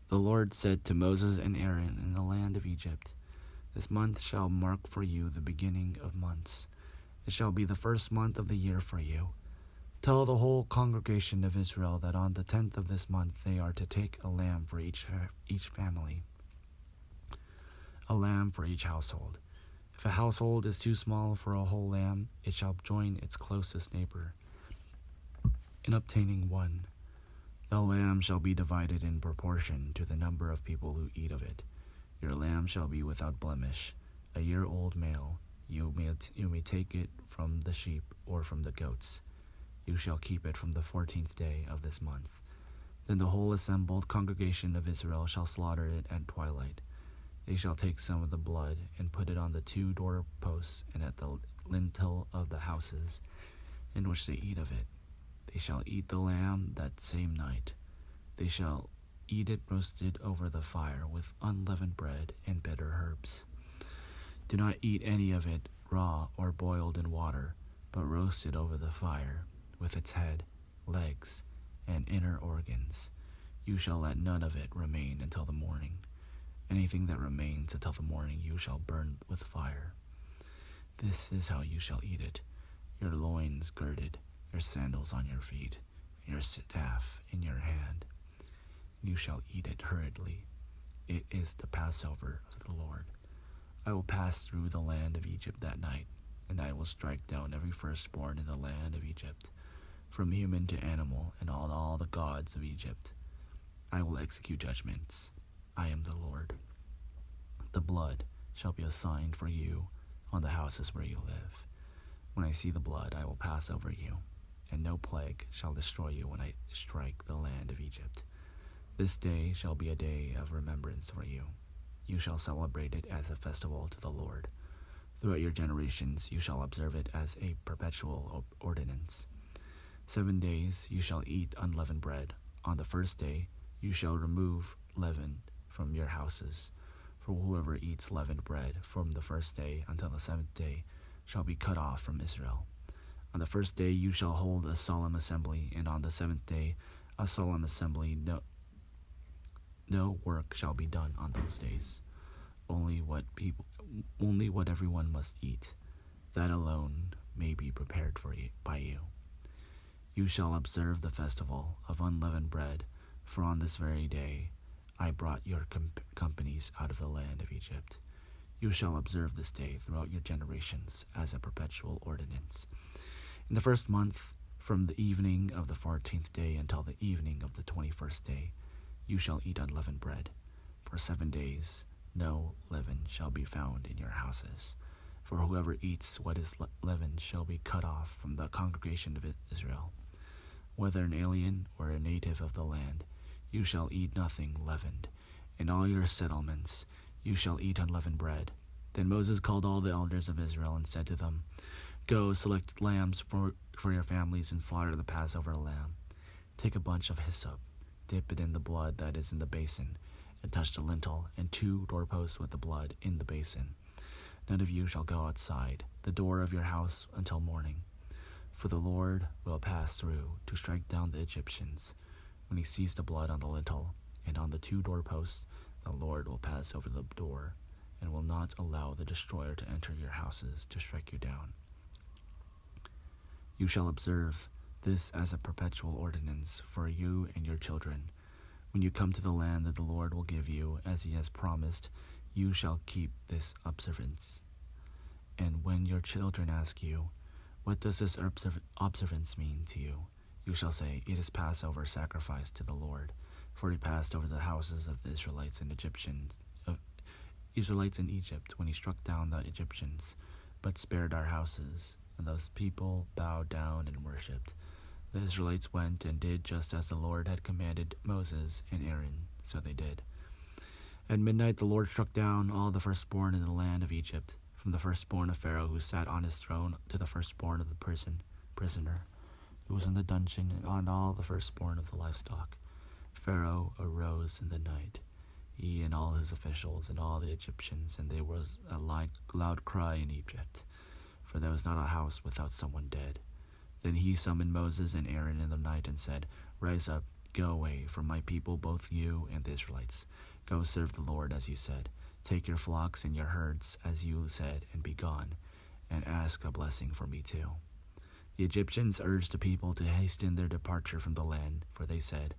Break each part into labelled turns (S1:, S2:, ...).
S1: The Lord said to Moses and Aaron in the land of Egypt, "This month shall mark for you the beginning of months. It shall be the first month of the year for you. Tell the whole congregation of Israel that on the 10th of this month they are to take a lamb for each family, a lamb for each household. If a household is too small for a whole lamb, it shall join its closest neighbor in obtaining one. The lamb shall be divided in proportion to the number of people who eat of it. Your lamb shall be without blemish, a year-old male. You may take it from the sheep or from the goats. You shall keep it from the 14th day of this month. Then the whole assembled congregation of Israel shall slaughter it at twilight. They shall take some of the blood and put it on the 2 doorposts and at the lintel of the houses in which they eat of it. They shall eat the lamb that same night. They shall eat it roasted over the fire with unleavened bread and bitter herbs. Do not eat any of it raw or boiled in water, but roasted over the fire with its head, legs, and inner organs. You shall let none of it remain until the morning. Anything that remains until the morning you shall burn with fire. This is how you shall eat it: your loins girded, your sandals on your feet, and your staff in your hand. You shall eat it hurriedly. It is the Passover of the Lord. I will pass through the land of Egypt that night, and I will strike down every firstborn in the land of Egypt, from human to animal, and all the gods of Egypt. I will execute judgments. I am the Lord. The blood shall be a sign for you on the houses where you live. When I see the blood, I will pass over you, and no plague shall destroy you when I strike the land of Egypt. This day shall be a day of remembrance for you. You shall celebrate it as a festival to the Lord. Throughout your generations you shall observe it as a perpetual ordinance. 7 days you shall eat unleavened bread. On the first day you shall remove leaven from your houses. For whoever eats leavened bread from the first day until the 7th day shall be cut off from Israel. On the first day you shall hold a solemn assembly, and on the 7th day a solemn assembly. No work shall be done on those days. Only what everyone must eat, that alone may be prepared for you by you. You shall observe the festival of unleavened bread, for on this very day I brought your companies out of the land of Egypt. You shall observe this day throughout your generations as a perpetual ordinance. In the first month, from the evening of the 14th day until the evening of the 21st day, you shall eat unleavened bread. For 7 days no leaven shall be found in your houses. For whoever eats what is leavened shall be cut off from the congregation of Israel. Whether an alien or a native of the land, you shall eat nothing leavened. In all your settlements you shall eat unleavened bread. Then Moses called all the elders of Israel and said to them, Go, select lambs for your families and slaughter the Passover lamb. Take a bunch of hyssop, dip it in the blood that is in the basin, and touch the lintel and 2 doorposts with the blood in the basin. None of you shall go outside the door of your house until morning, for the Lord will pass through to strike down the Egyptians. When he sees the blood on the lintel and on the 2 doorposts, the Lord will pass over the door and will not allow the destroyer to enter your houses to strike you down. You shall observe this as a perpetual ordinance for you and your children. When you come to the land that the Lord will give you, as he has promised, you shall keep this observance. And when your children ask you, What does this observance mean to you? You shall say, It is Passover sacrifice to the Lord, for he passed over the houses of the Israelites in Egypt when he struck down the Egyptians, but spared our houses. And those people bowed down and worshipped. The Israelites went and did just as the Lord had commanded Moses and Aaron, so they did. At midnight the Lord struck down all the firstborn in the land of Egypt, from the firstborn of Pharaoh who sat on his throne to the firstborn of the prisoner who was in the dungeon, and on all the firstborn of the livestock. Pharaoh arose in the night, he and all his officials and all the Egyptians, and there was a loud cry in Egypt, for there was not a house without someone dead. Then he summoned Moses and Aaron in the night and said, Rise up, Go away from my people, both you and the Israelites. Go serve the Lord as you said. Take your flocks and your herds as you said, and be gone, and ask a blessing for me too." The Egyptians urged the people to hasten their departure from the land, for they said,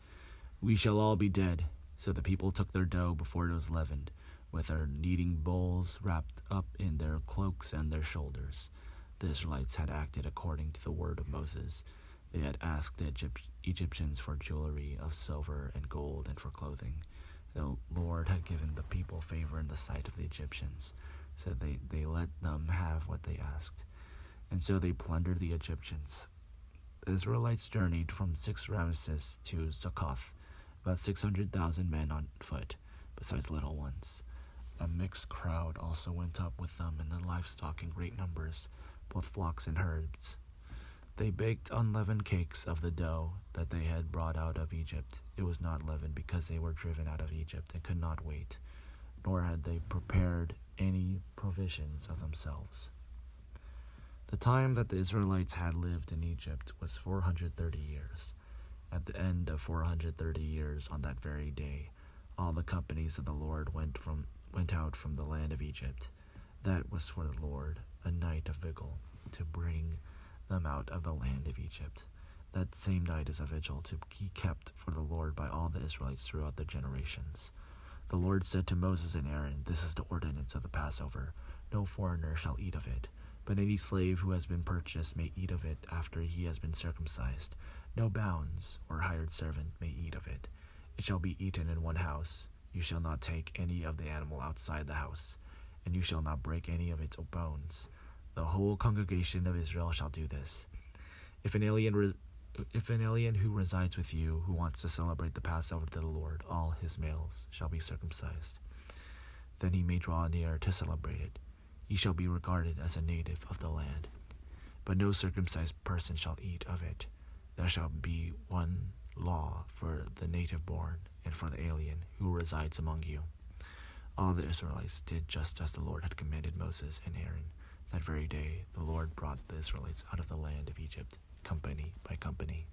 S1: "We shall all be dead." So the people took their dough before it was leavened, with their kneading bowls wrapped up in their cloaks and their shoulders. The Israelites had acted according to the word of Moses. They had asked the Egyptians for jewelry of silver and gold and for clothing. The Lord had given the people favor in the sight of the Egyptians, so they let them have what they asked. And so they plundered the Egyptians. The Israelites journeyed from 6 Ramesses to Succoth, about 600,000 men on foot, besides little ones. A mixed crowd also went up with them, and the livestock in great numbers, both flocks and herds. They baked unleavened cakes of the dough that they had brought out of Egypt. It was not leavened because they were driven out of Egypt and could not wait, nor had they prepared any provisions of themselves. The time that the Israelites had lived in Egypt was 430 years. At the end of 430 years, on that very day, all the companies of the Lord went out from the land of Egypt. That was for the Lord a night of vigil, to bring them out of the land of Egypt. That same night is a vigil to be kept for the Lord by all the Israelites throughout their generations. The Lord said to Moses and Aaron, "This is the ordinance of the Passover. No foreigner shall eat of it, but any slave who has been purchased may eat of it after he has been circumcised. No bounds or hired servant may eat of it. It shall be eaten in one house. You shall not take any of the animal outside the house, and you shall not break any of its bones. The whole congregation of Israel shall do this. If an alien who resides with you, who wants to celebrate the Passover to the Lord, all his males shall be circumcised. Then he may draw near to celebrate it. He shall be regarded as a native of the land. But no circumcised person shall eat of it. There shall be one law for the native born and for the alien who resides among you." All the Israelites did just as the Lord had commanded Moses and Aaron. That very day the Lord brought the Israelites out of the land of Egypt, company by company.